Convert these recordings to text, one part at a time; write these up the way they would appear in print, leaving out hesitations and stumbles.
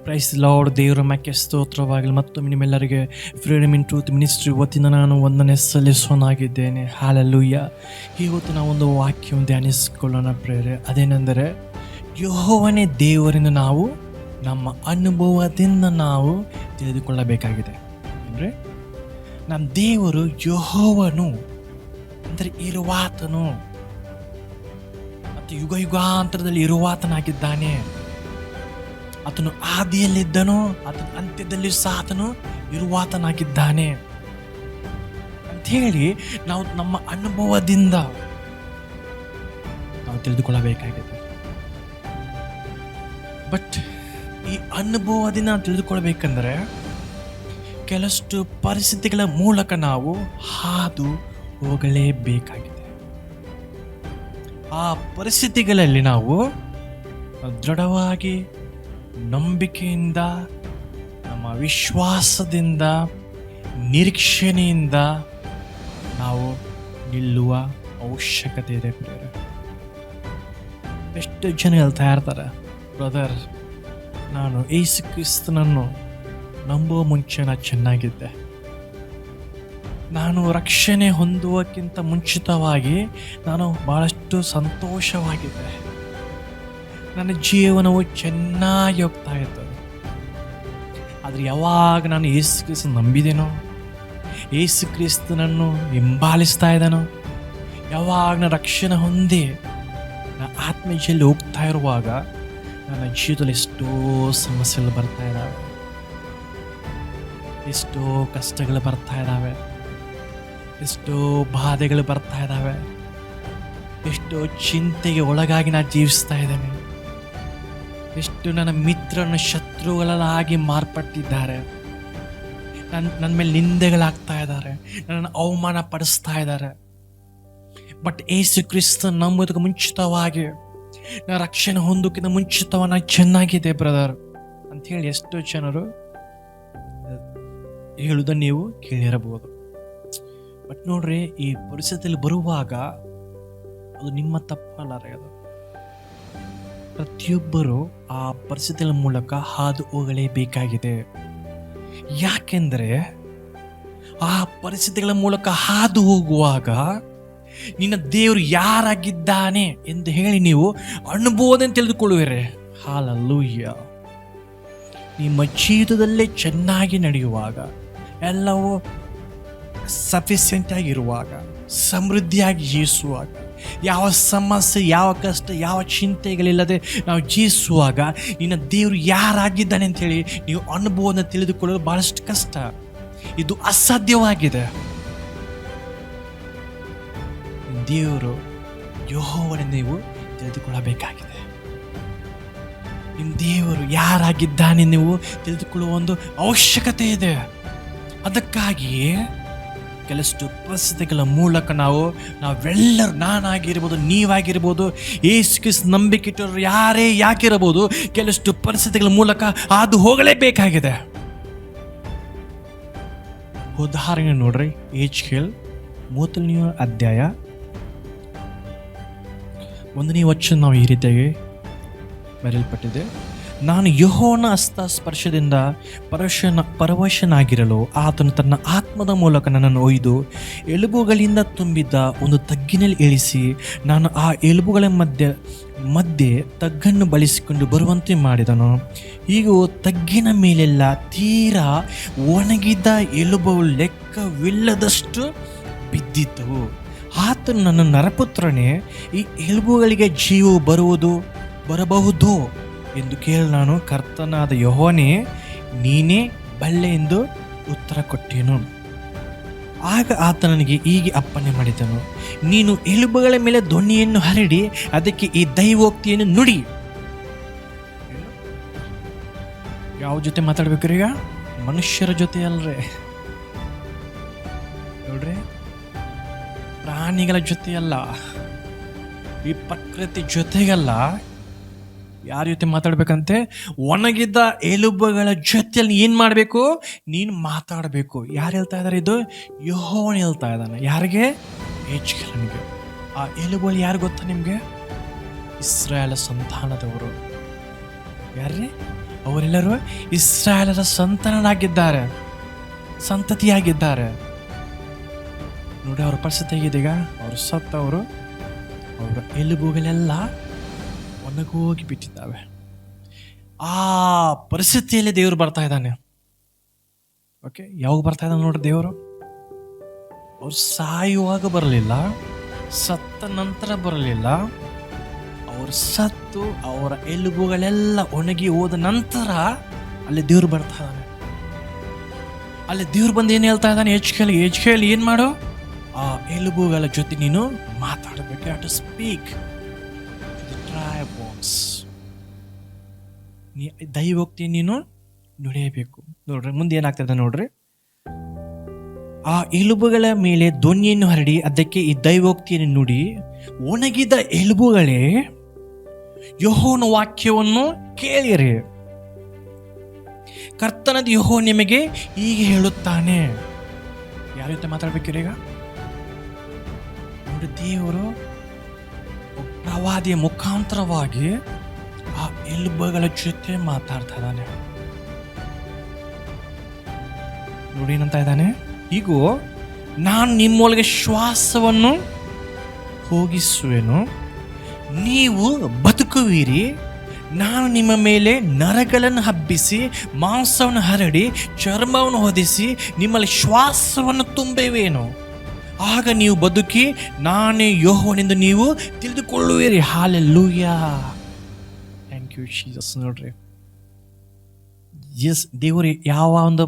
Price lord. ದೇವರ ಮ್ಯಾಕೆ ಸ್ತೋತ್ರವಾಗಲಿ. ಮತ್ತೊಮ್ಮೆ ನಿಮ್ಮೆಲ್ಲರಿಗೆ ಫ್ರೀಡಮ್ ಇನ್ ಟ್ರೂತ್ ಮಿನಿಸ್ಟ್ರಿ ವತಿಯಿಂದ ನಾನು ವಂದನೆ ಸಲ್ಲಿಸೋನಾಗಿದ್ದೇನೆ. ಹಲ್ಲೆಲೂಯಾ. ಇವತ್ತು ನಾವೊಂದು ವಾಕ್ಯವನ್ನು ಧ್ಯಾನಿಸಿಕೊಳ್ಳೋಣ ಪ್ರೇರೆ. ಅದೇನೆಂದರೆ, ಯೆಹೋವನೇ ದೇವರಿಂದ ನಾವು ನಮ್ಮ ಅನುಭವದಿಂದ ನಾವು ತಿಳಿದುಕೊಳ್ಳಬೇಕಾಗಿದೆ. ಅಂದರೆ ನಮ್ಮ ದೇವರು ಯೆಹೋವನು ಅಂದರೆ ಇರುವಾತನು ಮತ್ತು ಯುಗ ಯುಗಾಂತರದಲ್ಲಿ ಇರುವಾತನಾಗಿದ್ದಾನೆ. ಆತನು ಆದಿಯಲ್ಲಿದ್ದನು, ಆತನ ಅಂತ್ಯದಲ್ಲಿ ಸಹ ಆತನು ಇರುವಾತನಾಗಿದ್ದಾನೆ ಅಂಥೇಳಿ ನಾವು ನಮ್ಮ ಅನುಭವದಿಂದ ನಾವು ತಿಳಿದುಕೊಳ್ಳಬೇಕಾಗಿದೆ. ಬಟ್ ಈ ಅನುಭವದಿಂದ ನಾವು ತಿಳಿದುಕೊಳ್ಬೇಕಂದ್ರೆ ಕೆಲವಷ್ಟು ಪರಿಸ್ಥಿತಿಗಳ ಮೂಲಕ ನಾವು ಹಾದು ಹೋಗಲೇಬೇಕಾಗಿದೆ. ಆ ಪರಿಸ್ಥಿತಿಗಳಲ್ಲಿ ನಾವು ದೃಢವಾಗಿ ನಂಬಿಕೆಯಿಂದ, ನಮ್ಮ ವಿಶ್ವಾಸದಿಂದ, ನಿರೀಕ್ಷಣೆಯಿಂದ ನಾವು ನಿಲ್ಲುವ ಅವಶ್ಯಕತೆ ಇದೆ ಪ್ರಿಯರೇ. ಎಷ್ಟು ಜನ ಹೇಳ್ತಾ ಇರ್ತಾರೆ, ಬ್ರದರ್ ನಾನು ಯೇಸು ಕ್ರಿಸ್ತನನ್ನು ನಂಬುವ ಮುಂಚೆ ನಾನು ಚೆನ್ನಾಗಿದ್ದೆ, ನಾನು ರಕ್ಷಣೆ ಹೊಂದುವಕ್ಕಿಂತ ಮುಂಚಿತವಾಗಿ ನಾನು ಭಾಳಷ್ಟು ಸಂತೋಷವಾಗಿದ್ದೆ, ನನ್ನ ಜೀವನವು ಚೆನ್ನಾಗಿ ಹೋಗ್ತಾ ಇತ್ತು. ಆದರೆ ಯಾವಾಗ ನಾನು ಯೇಸು ಕ್ರಿಸ್ತ ನಂಬಿದೆನೋ, ಯೇಸು ಕ್ರಿಸ್ತನನ್ನು ಹಿಂಬಾಲಿಸ್ತಾ ಇದ್ದಾನೋ, ಯಾವಾಗ ನಾನು ರಕ್ಷಣೆ ಹೊಂದಿ ನಾನು ಆತ್ಮೀಯದಲ್ಲಿ ಹೋಗ್ತಾ ಇರುವಾಗ ನನ್ನ ಜೀವನದಲ್ಲಿ ಎಷ್ಟೋ ಸಮಸ್ಯೆಗಳು ಬರ್ತಾ ಇದ್ದಾವೆ, ಎಷ್ಟೋ ಕಷ್ಟಗಳು ಬರ್ತಾ ಇದ್ದಾವೆ, ಎಷ್ಟೋ ಬಾಧೆಗಳು ಬರ್ತಾ ಇದ್ದಾವೆ, ಎಷ್ಟೋ ಚಿಂತೆಗೆ ಒಳಗಾಗಿ ನಾನು ಜೀವಿಸ್ತಾ ಇದ್ದೇನೆ. ಎಷ್ಟು ನನ್ನ ಮಿತ್ರನ ಶತ್ರುಗಳಾಗಿ ಮಾರ್ಪಟ್ಟಿದ್ದಾರೆ, ನನ್ನ ಮೇಲೆ ನಿಂದೆಗಳಾಗ್ತಾ ಇದ್ದಾರೆ, ನನ್ನನ್ನು ಅವಮಾನ ಪಡಿಸ್ತಾ ಇದ್ದಾರೆ. ಬಟ್ ಯೇಸು ಕ್ರಿಸ್ತ ನಂಬೋದಕ್ಕೆ ಮುಂಚಿತವಾಗಿ, ನಾನು ರಕ್ಷಣೆ ಹೊಂದೋಕ್ಕಿಂತ ಮುಂಚಿತವಾಗಿ ನಾನು ಚೆನ್ನಾಗಿದೆ ಬ್ರದರ್ ಅಂಥೇಳಿ ಎಷ್ಟೋ ಜನರು ಹೇಳುವುದನ್ನು ನೀವು ಕೇಳಿರಬಹುದು. ಬಟ್ ನೋಡ್ರಿ, ಈ ಪರಿಸ್ಥಿತಿಯಲ್ಲಿ ಬರುವಾಗ ಅದು ನಿಮ್ಮ ತಪ್ಪಲ್ಲ. ಅದು ಪ್ರತಿಯೊಬ್ಬರು ಆ ಪರಿಸ್ಥಿತಿಗಳ ಮೂಲಕ ಹಾದು ಹೋಗಲೇಬೇಕಾಗಿದೆ. ಯಾಕೆಂದರೆ ಆ ಪರಿಸ್ಥಿತಿಗಳ ಮೂಲಕ ಹಾದು ಹೋಗುವಾಗ ನಿನ್ನ ದೇವರು ಯಾರಾಗಿದ್ದಾನೆ ಎಂದು ಹೇಳಿ ನೀವು ಅನುಭವದಿಂದ ತಿಳಿದುಕೊಳ್ಳುವಿರಿ. ಹಲ್ಲೆಲೂಯಾ. ನಿಮ್ಮ ಜೀವಿತದಲ್ಲೇ ಚೆನ್ನಾಗಿ ನಡೆಯುವಾಗ, ಎಲ್ಲವೂ ಸಫಿಷಿಯೆಂಟ್ ಆಗಿರುವಾಗ, ಸಮೃದ್ಧಿಯಾಗಿ ಜೀವಿಸುವಾಗ, ಯಾವ ಸಮಸ್ಯೆ, ಯಾವ ಕಷ್ಟ, ಯಾವ ಚಿಂತೆಗಳಿಲ್ಲದೆ ನಾವು ಜೀವಿಸುವಾಗ ನಿನ್ನ ದೇವರು ಯಾರಾಗಿದ್ದಾನೆ ಅಂಥೇಳಿ ನೀವು ಅನುಭವವನ್ನು ತಿಳಿದುಕೊಳ್ಳಲು ಬಹಳಷ್ಟು ಕಷ್ಟ. ಇದು ಅಸಾಧ್ಯವಾಗಿದೆ. ದೇವರು ಯೆಹೋವನೇ ನೀವು ತಿಳಿದುಕೊಳ್ಳಬೇಕಾಗಿದೆ. ನಿಮ್ಮ ದೇವರು ಯಾರಾಗಿದ್ದಾನೆ ನೀವು ತಿಳಿದುಕೊಳ್ಳುವ ಒಂದು ಅವಶ್ಯಕತೆ ಇದೆ. ಅದಕ್ಕಾಗಿಯೇ ಕೆಲವಷ್ಟು ಪರಿಸ್ಥಿತಿಗಳ ಮೂಲಕ ನಾವೆಲ್ಲರೂ, ನಾನಾಗಿರ್ಬೋದು, ನೀವಾಗಿರ್ಬೋದು, ಯೇಸು ಕ್ರಿಸ್ತ ನಂಬಿಕೆ ಇಟ್ಟವರು ಯಾರೇ ಯಾಕಿರಬಹುದು, ಕೆಲವಷ್ಟು ಪರಿಸ್ಥಿತಿಗಳ ಮೂಲಕ ಅದು ಹೋಗಲೇಬೇಕಾಗಿದೆ. ಉದಾಹರಣೆ ನೋಡ್ರಿ, ಯೆಹೆಜ್ಕೇಲ 30ನೇ ಅಧ್ಯಾಯ 1ನೇ ವಚನ ನಾವು ಈ ರೀತಿಯಾಗಿ ಬರೆಯಲ್ಪಟ್ಟಿದೆ. ನಾನು ಯೆಹೋವನ ಹಸ್ತಸ್ಪರ್ಶದಿಂದ ಪರವಶನಾಗಿರಲು ಆತನು ತನ್ನ ಆತ್ಮದ ಮೂಲಕ ನನ್ನನ್ನು ಒಯ್ದು ಎಲುಬುಗಳಿಂದ ತುಂಬಿದ್ದ ಒಂದು ತಗ್ಗಿನಲ್ಲಿ ಇಳಿಸಿ, ನಾನು ಆ ಎಲುಬುಗಳ ಮಧ್ಯೆ ತಗ್ಗನ್ನು ಬಳಸಿಕೊಂಡು ಬರುವಂತೆ ಮಾಡಿದನು. ಈಗ ತಗ್ಗಿನ ಮೇಲೆಲ್ಲ ತೀರಾ ಒಣಗಿದ ಎಲುಬುಗಳು ಲೆಕ್ಕವಿಲ್ಲದಷ್ಟು ಬಿದ್ದಿದ್ದವು. ಆತನು ನನ್ನ ನರಪುತ್ರನೇ, ಈ ಎಲುಬುಗಳಿಗೆ ಜೀವವು ಬರಬಹುದು ಎಂದು ಕೇಳಿ ನಾನು, ಕರ್ತನಾದ ಯೆಹೋವನೇ ನೀನೇ ಬಲ್ಲೆ ಎಂದು ಉತ್ತರ ಕೊಟ್ಟೆನು. ಆಗ ಆತ ನನಗೆ ಹೀಗೆ ಅಪ್ಪಣೆ ಮಾಡಿದನು, ನೀನು ಎಲುಬುಗಳ ಮೇಲೆ ದೊಣ್ಣೆಯನ್ನು ಹರಡಿ ಅದಕ್ಕೆ ಈ ದೈವೋಕ್ತಿಯನ್ನು ನುಡಿ. ಯಾವ ಜೊತೆ ಮಾತಾಡ್ಬೇಕ್ರಿ? ಈಗ ಮನುಷ್ಯರ ಜೊತೆ ಅಲ್ರೇ, ನೋಡ್ರಿ, ಪ್ರಾಣಿಗಳ ಜೊತೆ ಅಲ್ಲ, ಈ ಪ್ರಕೃತಿ ಜೊತೆಗಲ್ಲ. ಯಾರ ಜೊತೆ ಮಾತಾಡ್ಬೇಕಂತೆ? ಒಣಗಿದ್ದ ಎಲುಬುಗಳ ಜೊತೆಯಲ್ಲಿ ಏನು ಮಾಡಬೇಕು? ನೀನು ಮಾತಾಡಬೇಕು. ಯಾರು ಹೇಳ್ತಾ ಇದ್ದಾರೆ? ಇದು ಯೆಹೋವನು ಹೇಳ್ತಾ ಇದ್ದಾನೆ. ಯಾರಿಗೆ? ಯೆಹೆಜ್ಕೇಲನಿಗೆ. ಆ ಎಲುಬುಗಳು ಯಾರು ಗೊತ್ತಾ ನಿಮಗೆ? ಇಸ್ರಾಯೇಲ್ ಸಂತಾನದವರು. ಯಾರ್ರಿ? ಅವರೆಲ್ಲರೂ ಇಸ್ರಾಯೇಲರ ಸಂತತಿಯಾಗಿದ್ದಾರೆ. ನೋಡಿ ಅವ್ರ ಪರಿಸ್ಥಿತಿ ಹೇಗಿದೆ ಈಗ. ಅವರು ಸತ್ತವರು, ಅವರ ಎಲುಬುಗಳೆಲ್ಲ ಒಣಗೋಗಿ ಬಿಟ್ಟಿದ್ದಾವೆ. ಆ ಪರಿಸ್ಥಿತಿಯಲ್ಲಿ ದೇವರು ಬರ್ತಾ ಇದ್ದಾನೆ. ಓಕೆ, ಯಾವಾಗ ಬರ್ತಾ ಇದ್ದಾನೆ ನೋಡ್ರಿ ದೇವರು? ಅವ್ರು ಸಾಯುವಾಗ ಬರಲಿಲ್ಲ, ಸತ್ತ ನಂತರ ಬರಲಿಲ್ಲ. ಅವರು ಸತ್ತು ಅವರ ಎಲುಬುಗಳೆಲ್ಲ ಒಣಗಿ ಹೋದ ನಂತರ ಅಲ್ಲಿ ದೇವ್ರು ಬರ್ತಾ ಇದ್ದಾನೆ. ಅಲ್ಲಿ ದೇವ್ರು ಬಂದು ಏನು ಹೇಳ್ತಾ ಇದ್ದಾನೆ? ಹೆಚ್ಕೇಲಿ ಏನು ಮಾಡು? ಆ ಎಲುಬುಗಳ ಜೊತೆ ನೀನು ಮಾತಾಡಬೇಕು. To speak dry bones. ದೈವೋಕ್ತಿ ನೀನು ನುಡಿಯಬೇಕು. ನೋಡ್ರಿ ಮುಂದೆ ಏನಾಗ್ತದೆ ನೋಡ್ರಿ. ಆ ಎಲುಬುಗಳ ಮೇಲೆ ಧ್ವನಿಯನ್ನು ಹರಡಿ ಅದಕ್ಕೆ ಈ ದೈವೋಕ್ತಿಯನ್ನು ನುಡಿ, ಒಣಗಿದ ಎಲುಬುಗಳೇ ಯೆಹೋವನ ವಾಕ್ಯವನ್ನು ಕೇಳಿರಿ. ಕರ್ತನಾದ ಯೆಹೋವ ನಿಮಗೆ ಹೀಗೆ ಹೇಳುತ್ತಾನೆ. ಯಾವ ರೀತಿ ಮಾತಾಡ್ಬೇಕಿರಿ ಈಗ ನೋಡಿ? ದೇವರು ಪ್ರವಾದಿಯ ಮುಖಾಂತರವಾಗಿ ಆ ಎಲುಬುಗಳ ಜೊತೆ ಮಾತಾಡ್ತಾ ಇದ್ದಾನೆ. ನೋಡಿ ಏನಂತ ಇದ್ದಾನೆ? ಹೀಗೂ ನಾನು ನಿಮ್ಮೊಳಗೆ ಶ್ವಾಸವನ್ನು ಹೋಗಿಸುವೆನು, ನೀವು ಬದುಕುವಿರಿ. ನಾನು ನಿಮ್ಮ ಮೇಲೆ ನರಗಳನ್ನು ಹಬ್ಬಿಸಿ ಮಾಂಸವನ್ನು ಹರಡಿ ಚರ್ಮವನ್ನು ಹೊದಿಸಿ ನಿಮ್ಮಲ್ಲಿ ಶ್ವಾಸವನ್ನು ತುಂಬುವೆನು. ಆಗ ನೀವು ಬದುಕಿ ನಾನೇ ಯೆಹೋವನೆಂದು ನೀವು ತಿಳಿದುಕೊಳ್ಳುವಿರಿ. Hallelujah, thank you Jesus. ನೋಡ್ರಿ, ದೇವರು ಯಾವ ಒಂದು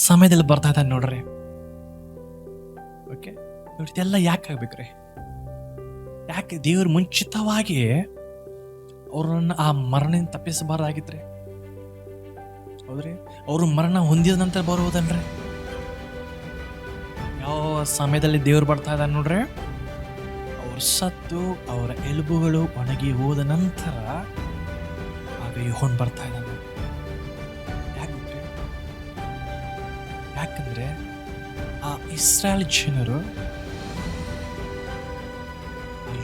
ಸಮಯದಲ್ಲಿ ಬರ್ತಾ ಇದ್ದಾನೆ ನೋಡ್ರಿ. ಓಕೆ, ನೋಡಿ ಇದೆಲ್ಲ ಯಾಕೆ ಆಗ್ಬೇಕ್ರಿ? ಯಾಕೆ ದೇವರು ಮುಂಚಿತವಾಗಿ ಅವ್ರನ್ನ ಆ ಮರಣದಿಂದ ತಪ್ಪಿಸಬಾರ್ದಾಗಿತ್ರಿ? ಹೌದ್ರಿ, ಅವರು ಮರಣ ಹೊಂದಿದ ನಂತರ ಬರುವುದಲ್ರಿ? ಯಾವ ಸಮಯದಲ್ಲಿ ದೇವ್ರು ಬರ್ತಾ ಇದ್ದಾನೆ ನೋಡ್ರಿ? ಅವ್ರು ಸತ್ತು ಅವರ ಎಲುಬುಗಳು ಒಣಗಿ ಹೋದ ನಂತರ ಆಗ ಯೆಹೋವನು ಬರ್ತಾ ಇದ್ದಾನೆ. ಯಾಕಂದ್ರೆ ಆ ಇಸ್ರಾಯೇಲ್ ಜನರು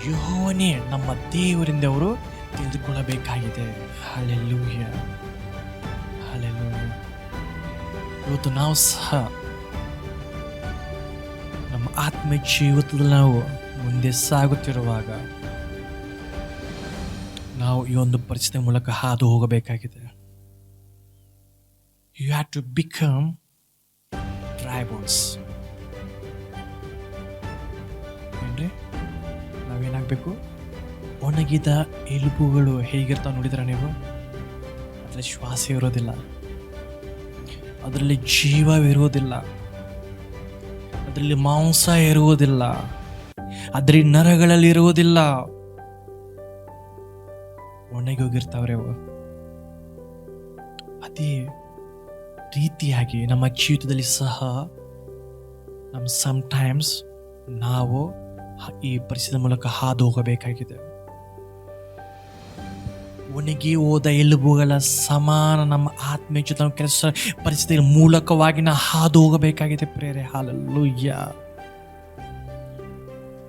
ಯೆಹೋವನೇ ನಮ್ಮ ದೇವರಿಂದ ಅವರು ತಿಳಿದುಕೊಳ್ಳಬೇಕಾಗಿದೆ. Hallelujah, hallelujah. ಇವತ್ತು ನಾವು ಸಹ ನಮ್ಮ ಆತ್ಮ ಜೀವಿತದಲ್ಲಿ ನಾವು ಮುಂದೆ ಸಾಗುತ್ತಿರುವಾಗ ನಾವು ಈ ಒಂದು ಪರಿಸ್ಥಿತಿ ಮೂಲಕ ಹಾದು ಹೋಗಬೇಕಾಗಿದೆ. You have to become dry bones. ಏನ್ರಿ, ನಾವೇನಾಗಬೇಕು? ಒಣಗಿದ ಎಲುಬುಗಳು ಹೇಗಿರ್ತಾವೆ ನೋಡಿದ್ರ ನೀವು? ಅದರಲ್ಲಿ ಶ್ವಾಸ ಇರೋದಿಲ್ಲ, ಅದರಲ್ಲಿ ಜೀವವಿರುವುದಿಲ್ಲ, ಅದರಲ್ಲಿ ಮಾಂಸ ಇರುವುದಿಲ್ಲ, ಅದರಲ್ಲಿ ನರಗಳಲ್ಲಿ ಇರುವುದಿಲ್ಲ. ಒಣಗಿ ಹೋಗಿರ್ತಾವ್ರೆ ಅವು. ಅದೇ ರೀತಿಯಾಗಿ ನಮ್ಮ ಜೀವಿತದಲ್ಲಿ ಸಹ ಸಮ್ಟೈಮ್ಸ್ ನಾವು ಈ ಪರಿಸ್ಥಿತಿ ಮೂಲಕ ಹಾದು ಹೋಗಬೇಕಾಗಿದೆ. ಒಣಗಿ ಹೋದ ಎಲುಬುಗಳ ಸಮಾನ ನಮ್ಮ ಆತ್ಮೀಯ ಜೊತೆ ಕೆಲಸ ಪರಿಸ್ಥಿತಿಗಳ ಮೂಲಕವಾಗಿ ನಾವು ಹಾದು ಹೋಗಬೇಕಾಗಿದೆ ಪ್ರೇರೆ. ಹಲ್ಲೆಲೂಯಾ.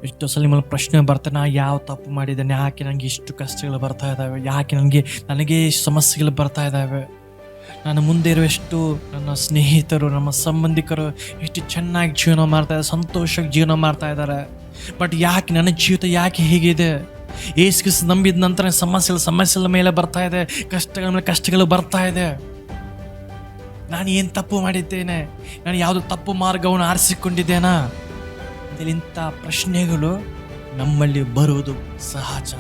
ಎಷ್ಟೋ ಸಲ ನಿಮ್ಮಲ್ಲಿ ಪ್ರಶ್ನೆ ಬರ್ತಾನೆ, ನಾ ಯಾವ ತಪ್ಪು ಮಾಡಿದ್ದೇನೆ? ಯಾಕೆ ನನಗೆ ಇಷ್ಟು ಕಷ್ಟಗಳು ಬರ್ತಾ ಇದ್ದಾವೆ? ಯಾಕೆ ನನಗೆ ಸಮಸ್ಯೆಗಳು ಬರ್ತಾ ಇದ್ದಾವೆ? ನಾನು ಮುಂದೆ ಇರುವಷ್ಟು ನನ್ನ ಸ್ನೇಹಿತರು, ನಮ್ಮ ಸಂಬಂಧಿಕರು ಎಷ್ಟು ಚೆನ್ನಾಗಿ ಜೀವನ ಮಾಡ್ತಾ ಇದ್ದಾರೆ, ಸಂತೋಷವಾಗಿ ಜೀವನ ಮಾಡ್ತಾ ಇದ್ದಾರೆ. ಬಟ್ ಯಾಕೆ ನನ್ನ ಜೀವಿತ ಯಾಕೆ ಹೀಗಿದೆ? ಯೇಸು ಕ್ರಿಸ್ತ ನಂಬಿದ ನಂತರ ಸಮಸ್ಯೆಗಳ ಮೇಲೆ ಬರ್ತಾ ಇದೆ, ಕಷ್ಟಗಳ ಮೇಲೆ ಕಷ್ಟಗಳು ಬರ್ತಾ ಇದೆ. ನಾನು ಏನು ತಪ್ಪು ಮಾಡಿದ್ದೇನೆ? ನಾನು ಯಾವುದೋ ತಪ್ಪು ಮಾರ್ಗವನ್ನು ಆರಿಸಿಕೊಂಡಿದ್ದೇನಾ? ಇಂಥ ಪ್ರಶ್ನೆಗಳು ನಮ್ಮಲ್ಲಿ ಬರುವುದು ಸಹಜ.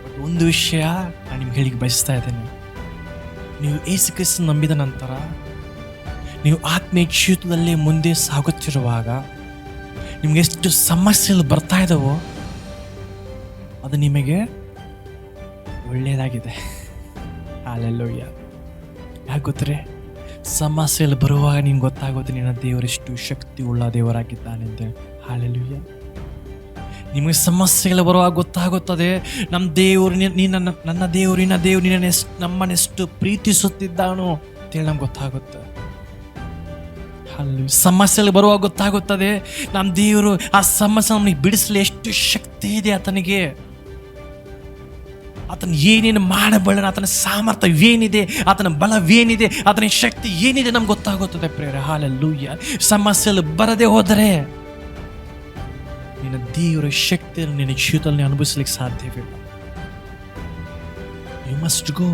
ಬಟ್ ಒಂದು ವಿಷಯ ನಾನು ನಿಮ್ಗೆ ಹೇಳಿಕ್ಕೆ ಬಯಸ್ತಾ ಇದ್ದೇನೆ. ನೀವು ಯೇಸು ಕ್ರಿಸ್ತ ನಂಬಿದ ನಂತರ ನೀವು ಆತ್ಮೀಯ ಜೀವಿತದಲ್ಲಿ ಮುಂದೆ ಸಾಗುತ್ತಿರುವಾಗ ನಿಮ್ಗೆ ಎಷ್ಟು ಸಮಸ್ಯೆಗಳು ಬರ್ತಾ ಇದ್ದಾವೋ ಅದು ನಿಮಗೆ ಒಳ್ಳೆಯದಾಗಿದೆ. ಹಲ್ಲೆಲೂಯಾ. ಯಾಕೆ ಗೊತ್ತರೆ? ಸಮಸ್ಯೆಗಳು ಬರುವಾಗ ನಿನ್ಗೆ ಗೊತ್ತಾಗುತ್ತೆ ನಿನ್ನ ದೇವರೆಷ್ಟು ಶಕ್ತಿ ಉಳ್ಳ ದೇವರಾಗಿದ್ದಾನೆ ಅಂತ. ಹಲ್ಲೆಲೂಯಾ. ನಿಮಗೆ ಸಮಸ್ಯೆಗಳು ಬರುವಾಗ ಗೊತ್ತಾಗುತ್ತದೆ ನಮ್ಮ ದೇವರು ನನ್ನ ದೇವರಿನ ದೇವರು ನಮ್ಮನ್ನೆಷ್ಟು ಪ್ರೀತಿಸುತ್ತಿದ್ದಾನೋ ಅಂತೇಳಿ ನಮ್ಗೆ ಗೊತ್ತಾಗುತ್ತೆ. ಅಲ್ಲಿ ಸಮಸ್ಯೆಗಳು ಬರುವಾಗ ಗೊತ್ತಾಗುತ್ತದೆ ನಮ್ಮ ದೇವರು ಆ ಸಮಸ್ಯೆ ನಮಗೆ ಬಿಡಿಸಲು ಎಷ್ಟು ಶಕ್ತಿ ಇದೆ ಆತನಿಗೆ. ಆತನ ಏನೇನು ಮಾಡಬಲ್ಲ, ಆತನ ಸಾಮರ್ಥ್ಯವೇನಿದೆ, ಆತನ ಬಲವೇನಿದೆ, ಆತನ ಶಕ್ತಿ ಏನಿದೆ ನಮ್ಗೆ ಗೊತ್ತಾಗುತ್ತದೆ ಪ್ರೇರೆ. ಹಲ್ಲೆಲೂಯಾ. ಸಮಸ್ಯೆಯಲ್ಲಿ ಬರದೆ ಹೋದರೆ ನಿನ್ನ ದೇವರ ಶಕ್ತಿಯನ್ನು ನಿನ್ನ ಜೀವಿತದಲ್ಲಿ ಅನುಭವಿಸ್ಲಿಕ್ಕೆ ಸಾಧ್ಯವಿಲ್ಲ. You must go.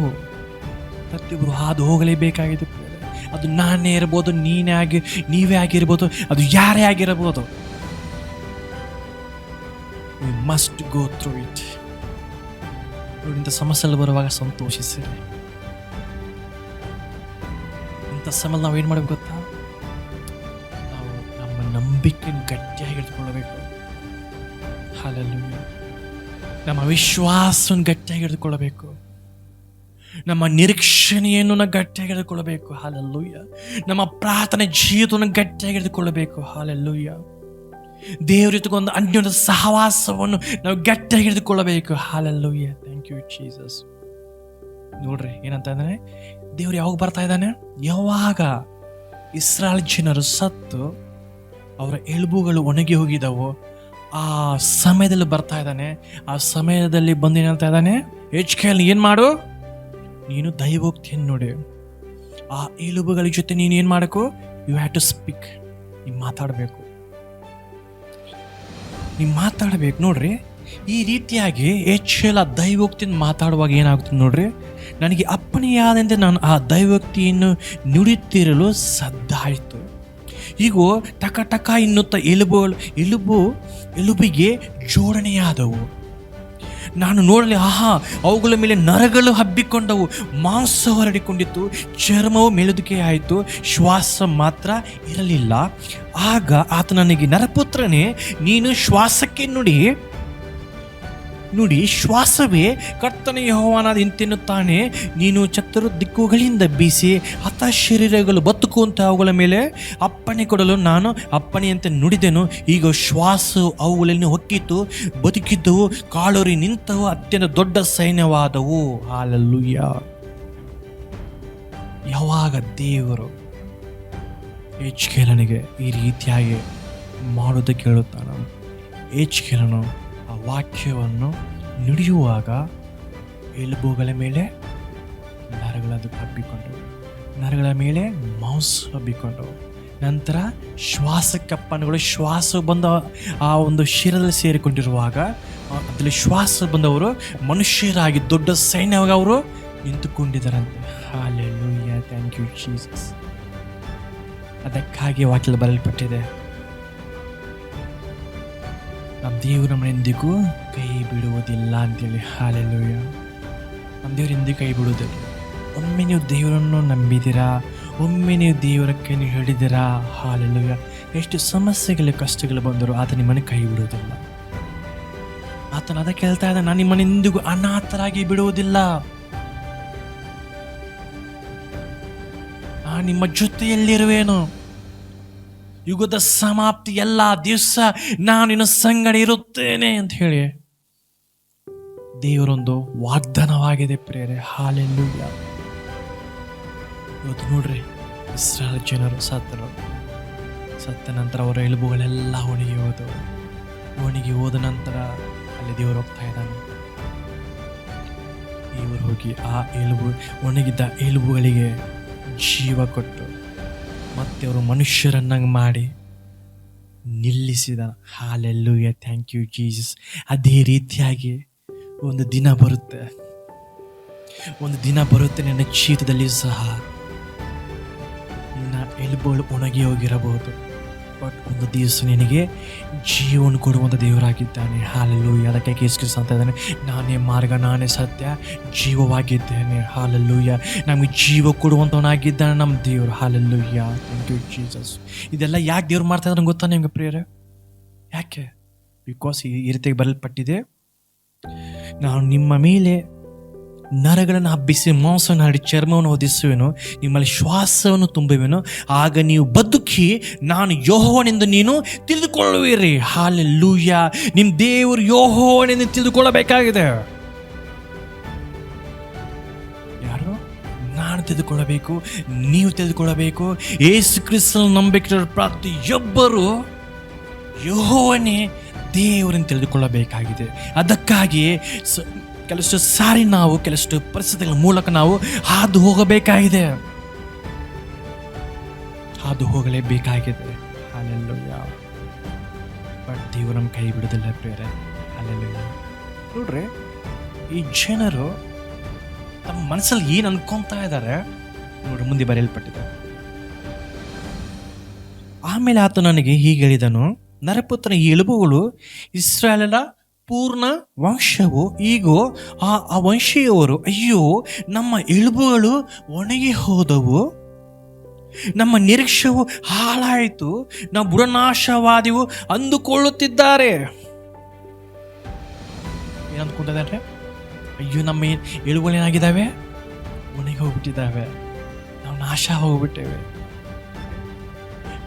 ಪ್ರತಿಯೊಬ್ಬರು ಹಾದು ಹೋಗಲೇಬೇಕಾಗಿದೆ ಪ್ರೇರೆ. ಅದು ನಾನೇ ಇರ್ಬೋದು, ನೀವೇ ಆಗಿರ್ಬೋದು, ಅದು ಯಾರೇ ಆಗಿರಬಹುದು. You must go through it. ಇಂಥ ಸಮಸ್ಯೆಗಳು ಬರುವಾಗ ಸಂತೋಷಿಸಿರಿ. ಇಂಥ ಸಮಯ ನಾವೇನು ಮಾಡಬೇಕು ಗೊತ್ತಾ? ನಾವು ನಮ್ಮ ನಂಬಿಕೆಯನ್ನು ಗಟ್ಟಿಯಾಗಿ ಹಿಡಿದುಕೊಳ್ಳಬೇಕು. ಹಲ್ಲೆಲೂಯಾ. ನಮ್ಮ ವಿಶ್ವಾಸವನ್ನು ಗಟ್ಟಿಯಾಗಿ ಹಿಡಿದುಕೊಳ್ಳಬೇಕು. ನಮ್ಮ ನಿರೀಕ್ಷಣೆಯನ್ನು ನಾವು ಗಟ್ಟಿಯಾಗಿ ಹಿಡಿದುಕೊಳ್ಳಬೇಕು. ಹಲ್ಲೆಲೂಯಾ. ನಮ್ಮ ಪ್ರಾರ್ಥನೆ ಜೀವಿತವನ್ನು ಗಟ್ಟಿಯಾಗಿ ಹಿಡಿದುಕೊಳ್ಳಬೇಕು. ಹಲ್ಲೆಲೂಯಾ. ದೇವರ ಜೊತೆಗೆ ಒಂದು ಅನ್ಯೋನ್ಯ ಸಹವಾಸವನ್ನು ನಾವು ಗಟ್ಟಿಯಾಗಿ ಹಿಡಿದುಕೊಳ್ಳಬೇಕು. ಹಲ್ಲೆಲೂಯಾ. Thank you Jesus. ನೋಡ್ರಿ ಏನಂತಂದ್ರೆ, ದೇವ್ರು ಯಾವಾಗ ಬರ್ತಾ ಇದ್ದಾನೆ? ಯಾವಾಗ ಇಸ್ರಾಯೇಲ್ ಜನರು ಸತ್ತು ಅವರ ಎಲುಬುಗಳು ಒಣಗಿ ಹೋಗಿದ್ದವು, ಆ ಸಮಯದಲ್ಲಿ ಬರ್ತಾ ಇದ್ದಾನೆ. ಆ ಸಮಯದಲ್ಲಿ ಬಂದು ಏನಂತ ಇದ್ದಾನೆ? ಎಜ್ಕೇಲ್, ಏನು ಮಾಡು, ನೀನು ದೈವೋಕ್ತಿಯನ್ನು ನೋಡಿ, ಆ ಎಲುಬುಗಳ ಜೊತೆ ನೀನು ಏನು ಮಾಡಬೇಕು? You have to speak. ನೀನು ಮಾತಾಡಬೇಕು. ನೋಡ್ರಿ. ಈ ರೀತಿಯಾಗಿ ಎಜ್ಕೇಲ್ ಆ ದೈವೋಕ್ತಿಯನ್ನು ಮಾತಾಡುವಾಗ ಏನಾಗುತ್ತದೆ ನೋಡ್ರಿ, ನನಗೆ ಅಪ್ಪಣೆಯಾದಂತೆ ನಾನು ಆ ದೈವೋಕ್ತಿಯನ್ನು ನುಡಿತಿರಲು ಸದ್ದಾಯಿತು. ಈಗ ಟಕ ಟಕ ಎನ್ನುತ್ತಾ ಎಲುಬಿಗೆ ಜೋಡಣೆಯಾದವು. ನಾನು ನೋಡಲಿ, ಅವುಗಳ ಮೇಲೆ ನರಗಳು ಹಬ್ಬಿಕೊಂಡವು, ಮಾಂಸ ಹೊರಡಿಕೊಂಡಿತ್ತು, ಚರ್ಮವು ಮೆಲುದುಕೆ ಆಯಿತು, ಶ್ವಾಸ ಮಾತ್ರ ಇರಲಿಲ್ಲ. ಆಗ ಆತ ನನಗೆ, ನರಪುತ್ರನೇ, ನೀನು ಶ್ವಾಸಕ್ಕೆ ನುಡಿ ಶ್ವಾಸವೇ ಕರ್ತನ ಯೆಹೋವನಾದ ಇಂತೆನ್ನುತ್ತಾನೆ, ನೀನು ಚತುರ್ ದಿಕ್ಕುಗಳಿಂದ ಬೀಸಿ ಹತ ಶರೀರಗಳು ಬದುಕುವಂತೆ ಅವುಗಳ ಮೇಲೆ ಅಪ್ಪಣೆ ಕೊಡಲು ನಾನು ಅಪ್ಪಣೆಯಂತೆ ನುಡಿದೆನು. ಈಗ ಶ್ವಾಸವು ಅವುಗಳನ್ನು ಹೊಕ್ಕಿತು, ಬದುಕಿದ್ದವು, ಕಾಲೂರಿ ನಿಂತವು, ಅತ್ಯಂತ ದೊಡ್ಡ ಸೈನ್ಯವಾದವು. ಹಲ್ಲೆಲೂಯಾ. ಯಾವಾಗ ದೇವರು ಎಜ್ಕೇಲನಿಗೆ ಈ ರೀತಿಯಾಗಿ ಮಾಡೋದಕ್ಕೆ ಹೇಳುತ್ತಾನ, ಎಜ್ಕೇಲನು ಆ ವಾಕ್ಯವನ್ನು ನುಡಿಯುವಾಗ ಎಲುಬುಗಳ ಮೇಲೆ ನರಗಳದ್ದು ಹಬ್ಬಿಕೊಂಡವು, ನರಗಳ ಮೇಲೆ ಮಾಂಸ ಹಬ್ಬಿಕೊಂಡವು. ನಂತರ ಶ್ವಾಸಕ್ಕಪ್ಪಣಗಳು, ಶ್ವಾಸ ಬಂದ ಆ ಒಂದು ಶಿರದಲ್ಲಿ ಸೇರಿಕೊಂಡಿರುವಾಗ ಅದರಲ್ಲಿ ಶ್ವಾಸ ಬಂದವರು ಮನುಷ್ಯರಾಗಿ ದೊಡ್ಡ ಸೈನ್ಯವಾಗಿ ಅವರು ನಿಂತುಕೊಂಡಿದ್ದಾರಂತೆ. ಹಲ್ಲೆಲೂಯಾ. Thank you Jesus. ಅದಕ್ಕಾಗಿ ವಾಕ್ಯದಲ್ಲಿ ಬರೆಯಲ್ಪಟ್ಟಿದೆ, ನಮ್ಮ ದೇವರು ನಮ್ಮನೆಂದಿಗೂ ಕೈ ಬಿಡುವುದಿಲ್ಲ ಅಂತೇಳಿ. ಹಲ್ಲೆಲೂಯಾ. ನಮ್ಮ ದೇವರು ಎಂದಿಗೂ ಕೈ ಬಿಡುವುದಿಲ್ಲ. ಒಮ್ಮೆ ನೀವು ದೇವರನ್ನು ನಂಬಿದ್ದೀರಾ, ಒಮ್ಮೆ ನೀವು ದೇವರ ಕೈಯನ್ನು ಹಿಡಿದಿರಾ, ಹಲ್ಲೆಲೂಯಾ, ಎಷ್ಟು ಸಮಸ್ಯೆಗಳು ಕಷ್ಟಗಳು ಬಂದರೂ ಆತ ನಿಮ್ಮನ್ನು ಕೈ ಬಿಡುವುದಿಲ್ಲ. ಆತನ ಅದಕ್ಕೆ ಹೇಳ್ತಾ ಇದ್ದ, ನಾನು ನಿಮ್ಮನ್ನೆಂದಿಗೂ ಅನಾಥರಾಗಿ ಬಿಡುವುದಿಲ್ಲ, ನಿಮ್ಮ ಜೊತೆಯಲ್ಲಿರುವೇನು, ಯುಗದ ಸಮಾಪ್ತಿ ಎಲ್ಲ ದಿವಸ ನಾನು ನಿನ್ನ ಸಂಗಡ ಇರುತ್ತೇನೆ ಅಂತ ಹೇಳಿ ದೇವರೊಂದು ವಾಗ್ದಾನವಾಗಿದೆ ಪ್ರೇರೆ. ಹಲ್ಲೆಲೂಯಾ. ಇವತ್ತು ನೋಡ್ರಿ, ಇಸ್ರಾಯೇಲ್ ಜನರು ಸತ್ತ ನಂತರ ಅವರ ಎಲುಬುಗಳೆಲ್ಲ ಒಣಗಿ ಹೋದ ನಂತರ ಅಲ್ಲಿ ದೇವರು ಹೋಗ್ತಾ ಇದ್ದಾನೆ. ದೇವರು ಹೋಗಿ ಆ ಒಣಗಿದ್ದ ಎಲುಬುಗಳಿಗೆ ಜೀವ ಕೊಟ್ಟು ಮತ್ತೆ ಅವರು ಮನುಷ್ಯರನ್ನಾಗಿ ಮಾಡಿ ನಿಲ್ಲಿಸಿದ. ಹಲ್ಲೆಲೂಯಾ. Thank you Jesus. ಅದೇ ರೀತಿಯಾಗಿ ಒಂದು ದಿನ ಬರುತ್ತೆ ನಿನ್ನ ಜೀವಿತದಲ್ಲಿ ಸಹ ನಿನ್ನ ಎಲುಬುಗಳು ಒಣಗಿ ಹೋಗಿರಬಹುದು, ಬಟ್ ಒಂದು ದಿವಸ ನಿನಗೆ ಜೀವನ ಕೊಡುವಂಥ ದೇವರಾಗಿದ್ದಾನೆ. ಹಲ್ಲೆಲೂಯಾ. ಅದಕ್ಕೆ ಯೇಸು ಕ್ರಿಸ್ತ ಅಂತ ಇದ್ದಾನೆ, ನಾನೇ ಮಾರ್ಗ, ನಾನೇ ಸತ್ಯ, ಜೀವವಾಗಿದ್ದೇನೆ. ಹಲ್ಲೆಲೂಯಾ. ನಮಗೆ ಜೀವ ಕೊಡುವಂಥವನಾಗಿದ್ದಾನೆ ನಮ್ಮ ದೇವರು. ಹಲ್ಲೆಲೂಯಾ. Thank you Jesus. ಇದೆಲ್ಲ ಯಾಕೆ ದೇವ್ರು ಮಾಡ್ತಾ ಇದ್ದಾರೆ ಗೊತ್ತಾ ನಿಮ್ಗೆ ಪ್ರಿಯರೇ? ಯಾಕೆ? ಬಿಕಾಸ್ ಈ ರೀತಿಯಾಗಿ ಬರೆಯಲ್ಪಟ್ಟಿದೆ, ನಾನು ನಿಮ್ಮ ಮೇಲೆ ನರಗಳನ್ನು ಹಬ್ಬಿಸಿ ಮಾಂಸವನ್ನು ಹಾಡಿ ಚರ್ಮವನ್ನು ಹೊದಿಸುವೆನು, ನಿಮ್ಮಲ್ಲಿ ಶ್ವಾಸವನ್ನು ತುಂಬುವೆನು, ಆಗ ನೀವು ಬದುಕಿ ನಾನು ಯೆಹೋವನೆಂದು ನೀನು ತಿಳಿದುಕೊಳ್ಳುವಿರಿ. ಹಲ್ಲೆಲೂಯಾ. ನಿಮ್ಮ ದೇವರು ಯೆಹೋವನೆಂದು ತಿಳಿದುಕೊಳ್ಳಬೇಕಾಗಿದೆ. ಯಾರು? ನಾನು ತಿಳಿದುಕೊಳ್ಳಬೇಕು, ನೀವು ತಿಳಿದುಕೊಳ್ಳಬೇಕು. ಯೇಸು ಕ್ರಿಸ್ತನ ನಂಬಿಕೆ ಪ್ರತಿಯೊಬ್ಬರು ಯೆಹೋವನೇ ದೇವರನ್ನು ತಿಳಿದುಕೊಳ್ಳಬೇಕಾಗಿದೆ. ಅದಕ್ಕಾಗಿ ಕೆಲವಷ್ಟು ಸಾರಿ ನಾವು ಕೆಲವಷ್ಟು ಪರಿಸ್ಥಿತಿಗಳ ಮೂಲಕ ನಾವು ಹಾದು ಹೋಗಬೇಕಾಗಿದೆ, ಹಾದು ಹೋಗಲೇಬೇಕಾಗಿದೆ. ಹಲ್ಲೆಲೂಯಾ. ಬಟ್ ದೇವರು ನಮ್ಮ ಕೈ ಬಿಡೋದಿಲ್ಲ ಪ್ರಿಯರೇ. ಹಲ್ಲೆಲೂಯಾ. ನೋಡ್ರಿ, ಈ ಜನರು ತಮ್ಮ ಮನಸ್ಸಲ್ಲಿ ಏನು ಅನ್ಕೊಂತಾ ಇದ್ದಾರೆ ನೋಡ್ರಿ, ಮುಂದೆ ಬರೆಯಲ್ಪಟ್ಟಿದೆ. ಆಮೇಲೆ ಆತ ನನಗೆ ಹೀಗೆ ಹೇಳಿದನು, ನರಪುತ್ರ, ಈ ಎಲುಬುಗಳು ಇಸ್ರಾಯೇಲರ ಪೂರ್ಣ ವಂಶವು. ಈಗ ಆ ವಂಶೀಯವರು, ಅಯ್ಯೋ ನಮ್ಮ ಎಲುಬುಗಳು ಒಣಗಿ ಹೋದವು, ನಮ್ಮ ನಿರೀಕ್ಷೆಯು ಹಾಳಾಯಿತು, ನಾವು ಬುಡನಾಶವಾದಿವು ಅಂದುಕೊಳ್ಳುತ್ತಿದ್ದಾರೆ. ಏನಂದ್ಕೊಂಡಿದ್ದಾರೆ? ಅಯ್ಯೋ ನಮ್ಮ ಎಲುಬುಗಳೇನಾಗಿದ್ದಾವೆ? ಒಣಗಿ ಹೋಗ್ಬಿಟ್ಟಿದ್ದಾವೆ, ನಾವು ನಾಶ ಹೋಗ್ಬಿಟ್ಟೇವೆ,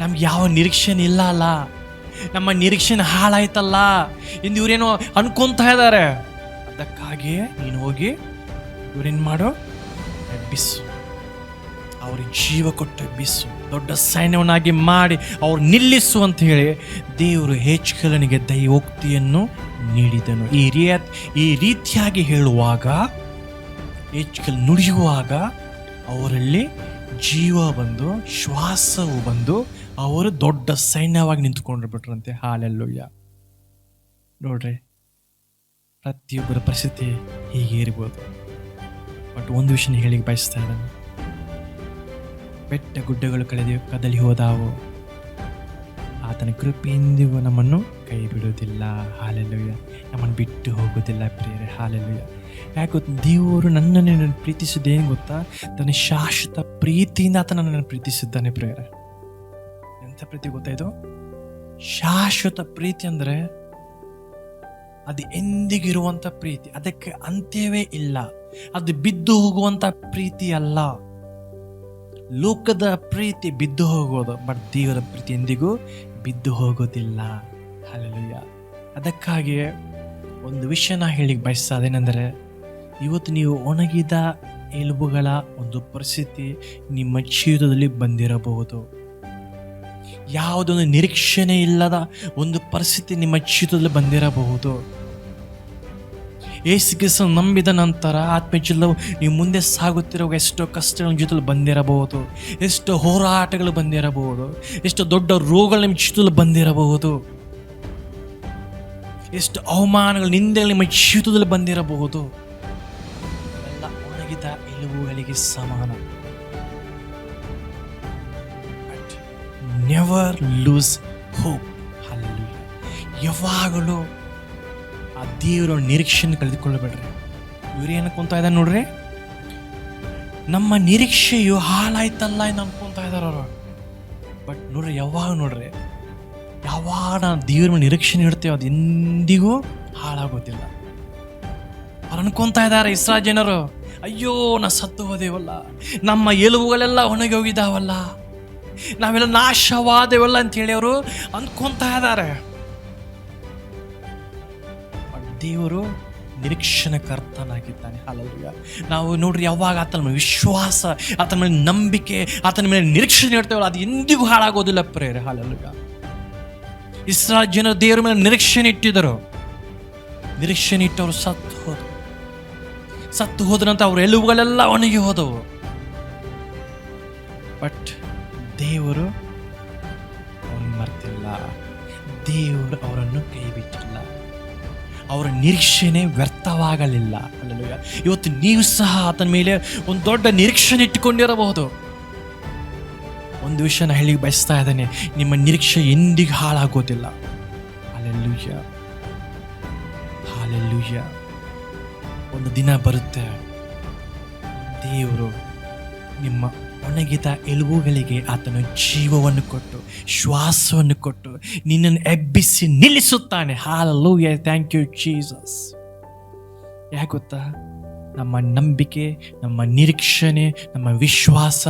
ನಮ್ಗೆ ಯಾವ ನಿರೀಕ್ಷೆನೇ ಇಲ್ಲ ಅಲ್ಲ, ನಮ್ಮ ನಿರೀಕ್ಷೆನ ಹಾಳಾಯ್ತಲ್ಲ ಎಂದು ಇವರೇನೋ ಅನ್ಕೊಂತ ಇದ್ದಾರೆ. ಅದಕ್ಕಾಗಿ ನೀನು ಹೋಗಿ ಇವ್ರೇನು ಮಾಡು, ಎಬ್ಬಿಸು, ಅವ್ರಿಗೆ ಜೀವ ಕೊಟ್ಟು ಎಬ್ಬಿಸು, ದೊಡ್ಡ ಸೈನ್ಯವನ್ನಾಗಿ ಮಾಡಿ ಅವ್ರು ನಿಲ್ಲಿಸು ಅಂತ ಹೇಳಿ ದೇವರು ಹೆಚ್ಕೇಲನಿಗೆ ದೈವೋಕ್ತಿಯನ್ನು ನೀಡಿದನು. ಈ ರೀತಿಯಾಗಿ ಹೇಳುವಾಗ, ಹೆಚ್ಕೇಲ್ ನುಡಿಯುವಾಗ ಅವರಲ್ಲಿ ಜೀವ ಬಂದು, ಶ್ವಾಸವು ಬಂದು, ಅವರು ದೊಡ್ಡ ಸೈನ್ಯವಾಗಿ ನಿಂತ್ಕೊಂಡ್ರು ಬಿಟ್ರಂತೆ. ಹಲ್ಲೆಲೂಯಾ. ನೋಡ್ರಿ, ಪ್ರತಿಯೊಬ್ಬರ ಪರಿಸ್ಥಿತಿ ಹೀಗೆ ಇರ್ಬೋದು. ಬಟ್ ಒಂದು ವಿಷಯ ಹೇಳಿ ಬಯಸ್ತಾ ಇದ್ದಾನೆ, ಬೆಟ್ಟ ಗುಡ್ಡಗಳು ಕದಲಿ ಹೋದಾವು, ಆತನ ಕೃಪೆಯೆಂದಿಗೂ ನಮ್ಮನ್ನು ಕೈ ಬಿಡುವುದಿಲ್ಲ. ಹಲ್ಲೆಲೂಯಾ. ನಮ್ಮನ್ನು ಬಿಟ್ಟು ಹೋಗೋದಿಲ್ಲ ಪ್ರಿಯರೇ. ಹಲ್ಲೆಲೂಯಾ. ಯಾಕೆ ಗೊತ್ತಾ? ದೇವರು ನನ್ನನ್ನು ಪ್ರೀತಿಸಿದ್ದೇನು ಗೊತ್ತಾ? ತನ್ನ ಶಾಶ್ವತ ಪ್ರೀತಿಯಿಂದ ಆತ ನನ್ನನ್ನು ಪ್ರೀತಿಸಿದ್ದಾನೆ ಪ್ರಿಯರೇ. ಎಂಥ ಪ್ರೀತಿ ಗೊತ್ತಾ ಇದು? ಶಾಶ್ವತ ಪ್ರೀತಿ ಅಂದರೆ ಅದು ಎಂದಿಗಿರುವಂಥ ಪ್ರೀತಿ, ಅದಕ್ಕೆ ಅಂತ್ಯವೇ ಇಲ್ಲ, ಅದು ಬಿದ್ದು ಹೋಗುವಂಥ ಪ್ರೀತಿ ಅಲ್ಲ. ಲೋಕದ ಪ್ರೀತಿ ಬಿದ್ದು ಹೋಗೋದು, ಬಟ್ ದೇವರ ಪ್ರೀತಿ ಎಂದಿಗೂ ಬಿದ್ದು ಹೋಗೋದಿಲ್ಲ. ಹಲ್ಲೆಲೂಯಾ. ಅದಕ್ಕಾಗಿ ಒಂದು ವಿಷಯನ ಹೇಳಿ ಬಯಸೋದೇನೆಂದರೆ, ಇವತ್ತು ನೀವು ಒಣಗಿದ ಎಲುಬುಗಳ ಒಂದು ಪರಿಸ್ಥಿತಿ ನಿಮ್ಮ ಜೀವಿತದಲ್ಲಿ ಬಂದಿರಬಹುದು. ಯಾವುದೊಂದು ನಿರೀಕ್ಷಣೆ ಇಲ್ಲದ ಒಂದು ಪರಿಸ್ಥಿತಿ ನಿಮ್ಮ ಜೀವಿತದಲ್ಲಿ ಬಂದಿರಬಹುದು. ಯೇಸು ಕ್ರಿಸ್ತನ ನಂಬಿದ ನಂತರ ಆತ್ಮಜೀವನವು ನೀವು ಮುಂದೆ ಸಾಗುತ್ತಿರುವ ಎಷ್ಟೋ ಕಷ್ಟಗಳ ಜೊತೆಲಿ ಬಂದಿರಬಹುದು, ಎಷ್ಟೋ ಹೋರಾಟಗಳು ಬಂದಿರಬಹುದು, ಎಷ್ಟೋ ದೊಡ್ಡ ರೋಗಗಳು ನಿಮ್ಮ ಜೀವಿತದಲ್ಲಿ ಬಂದಿರಬಹುದು, ಎಷ್ಟು ಅವಮಾನಗಳು, ನಿಂದೆಗಳು ನಿಮ್ಮ ಜೀವಿತದಲ್ಲಿ ಬಂದಿರಬಹುದು. ಎಲ್ಲ ಒಣಗಿದ ಎಲುಬುಗಳಿಗೆ ಸಮಾನ. But never loose hope. Hallelujah. ಯಾವಾಗಲೂ ಆ ದೇವರ ನಿರೀಕ್ಷೆಯನ್ನು ಕಳೆದುಕೊಳ್ಳಬೇಡ್ರಿ. ಇವ್ರೇನು ಅನ್ಕೊಂತ ಇದ್ದಾರೆ ನೋಡ್ರಿ, ನಮ್ಮ ನಿರೀಕ್ಷೆಯು ಹಾಳಾಯ್ತಲ್ಲ ಎಂದು ಅನ್ಕೊಂತ ಇದ್ದಾರೆ ಅವರು. ಬಟ್ ನೋಡ್ರಿ, ಯಾವಾಗ ನಾವು ದೇವ್ರ ನಿರೀಕ್ಷೆ ಇಡ್ತೇವೆ, ಅದು ಎಂದಿಗೂ ಹಾಳಾಗೋದಿಲ್ಲ. ಅವ್ರು ಅನ್ಕೊಂತ ಇದ್ದಾರೆ ಇಸ್ರಾಯೇಲ್ ಜನರು, ಅಯ್ಯೋ ನಾ ಸತ್ತು ಹೋದೇವಲ್ಲ, ನಮ್ಮ ಎಲುಬುಗಳೆಲ್ಲ ಒಣಗಿ ಹೋಗಿದ್ದಾವಲ್ಲ, ನಾವೆಲ್ಲ ನಾಶವಾದೇವಲ್ಲ ಅಂತೇಳಿ ಅವರು ಅಂದ್ಕೊಂತ ಇದ್ದಾರೆ. ದೇವರು ನಿರೀಕ್ಷಣಕರ್ತನಾಗಿದ್ದಾನೆ. ಹಲ್ಲೆಲೂಯಾ. ನಾವು ನೋಡ್ರಿ, ಯಾವಾಗ ಆತನ ಮೇಲೆ ವಿಶ್ವಾಸ, ಆತನ ಮೇಲೆ ನಂಬಿಕೆ, ಆತನ ಮೇಲೆ ನಿರೀಕ್ಷಣೆ ಇಡ್ತೇವಲ್ಲ, ಅದು ಎಂದಿಗೂ ಹಾಳಾಗೋದಿಲ್ಲ ಪ್ರಿಯರೇ. ಹಲ್ಲೆಲೂಯಾ. ಇಸ್ರಾಯೇಲ್ ಜನರು ದೇವರ ಮೇಲೆ ನಿರೀಕ್ಷಣೆ ಇಟ್ಟಿದ್ದರು. ನಿರೀಕ್ಷಣೆ ಇಟ್ಟವರು ಸತ್ತು ಹೋದ್ರಂತ ಅವ್ರ ಎಲುಬುಗಳೆಲ್ಲ ಒಣಗಿ ಹೋದವು. ಬಟ್ ದೇವರು ಅವನು ಮರ್ತಿಲ್ಲ, ದೇವರು ಅವರನ್ನು ಕೈ ಬಿಟ್ಟಿಲ್ಲ, ಅವರ ನಿರೀಕ್ಷಣೆ ವ್ಯರ್ಥವಾಗಲಿಲ್ಲ. ಹಲ್ಲೆಲೂಯಾ. ಇವತ್ತು ನೀವು ಸಹ ಆತನ ಮೇಲೆ ಒಂದು ದೊಡ್ಡ ನಿರೀಕ್ಷಣೆ ಇಟ್ಟುಕೊಂಡಿರಬಹುದು. ಒಂದು ವಿಷಯನ ಹೇಳಿ ಬಯಸ್ತಾ ಇದ್ದಾನೆ, ನಿಮ್ಮ ನಿರೀಕ್ಷೆ ಎಂದಿಗೂ ಹಾಳಾಗೋದಿಲ್ಲ. ಹಲ್ಲೆಲೂಯಾ. ಹಲ್ಲೆಲೂಯಾ. ಒಂದು ದಿನ ಬರುತ್ತೆ, ದೇವರು ನಿಮ್ಮ ಒಣಗಿದ ಎಲುಬುಗಳಿಗೆ ಆತನ ಜೀವವನ್ನು ಕೊಟ್ಟು, ಶ್ವಾಸವನ್ನು ಕೊಟ್ಟು ನಿನ್ನನ್ನು ಎಬ್ಬಿಸಿ ನಿಲ್ಲಿಸುತ್ತಾನೆ. ಹಲ್ಲೆಲೂಯಾ. Thank you Jesus. ಯಾಕೆ ಗೊತ್ತಾ? ನಮ್ಮ ನಂಬಿಕೆ, ನಮ್ಮ ನಿರೀಕ್ಷಣೆ, ನಮ್ಮ ವಿಶ್ವಾಸ